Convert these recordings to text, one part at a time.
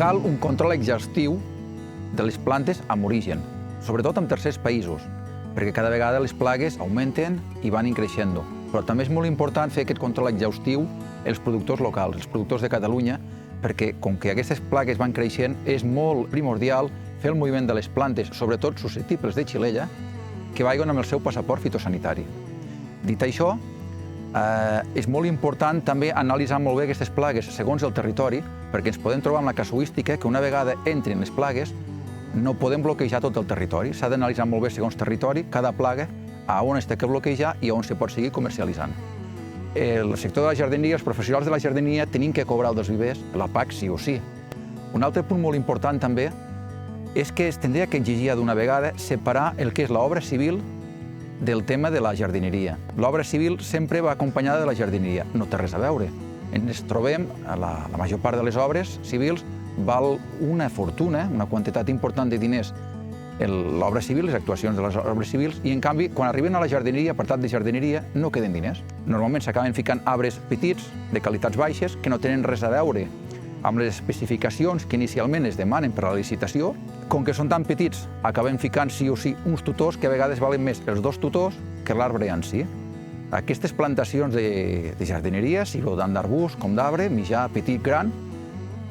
Cal un control exhaustiu de les plantes amb origen, sobretot en tercers països, perquè cada vegada les plagues augmenten i van increixent. Però també és molt important fer aquest control exhaustiu els productors locals, els productors de Catalunya, perquè com que aquestes plagues van creixent, és molt primordial fer el moviment de les plantes, sobretot susceptibles de xilella, que vagin amb el seu passaport fitosanitari. Dit això, és molt important també analitzar molt bé aquestes plagues segons el territori, perquè ens podem trobar amb la casuística que una vegada entrin les plagues no podem bloquejar tot el territori. S'ha d'analitzar molt bé segons territori, cada plaga, a on es té que bloquejar i on se pot seguir comercialitzant. El sector de la jardineria, els professionals de la jardineria tenim que cobrar el dels vivers, la PAC sí o sí. Un altre punt molt important també és que es tindria que exigir d'una vegada separar el que és l'obra civil del tema de la jardineria. L'obra civil sempre va acompanyada de la jardineria, no té res a veure. Ens trobem, la major part de les obres civils val una fortuna, una quantitat important de diners, l'obra civil, les actuacions de les obres civils, i en canvi, quan arriben a la jardineria, apartat de jardineria, no queden diners. Normalment s'acaben ficant arbres petits, de qualitats baixes, que no tenen res a veure amb les especificacions que inicialment es demanen per a la licitació. Com que són tan petits, acabem ficant sí o sí uns tutors que a vegades valen més els dos tutors que l'arbre en si. Aquestes plantacions de jardineria, sigui tant d'arbust com d'arbre, mitjà, petit, gran,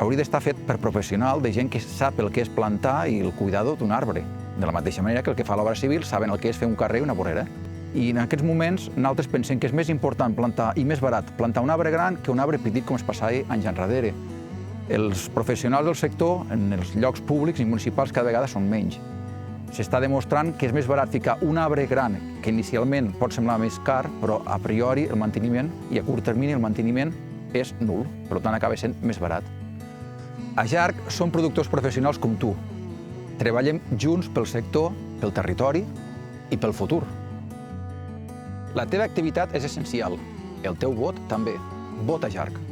hauria d'estar fet per professional, de gent que sap el que és plantar i el cuidador d'un arbre. De la mateixa manera que el que fa l'obra civil saben el que és fer un carrer i una vorera. I en aquests moments nosaltres pensem que és més important plantar, i més barat, plantar un arbre gran que un arbre petit com es passava anys enrere. Els professionals del sector en els llocs públics i municipals cada vegada són menys. S'està demostrant que és més barat ficar un arbre gran, que inicialment pot semblar més car, però a priori el manteniment i a curt termini el manteniment és nul, per tant acaba sent més barat. A Jarc som productors professionals com tu. Treballem junts pel sector, pel territori i pel futur. La teva activitat és essencial, el teu vot també. Vota Jarc.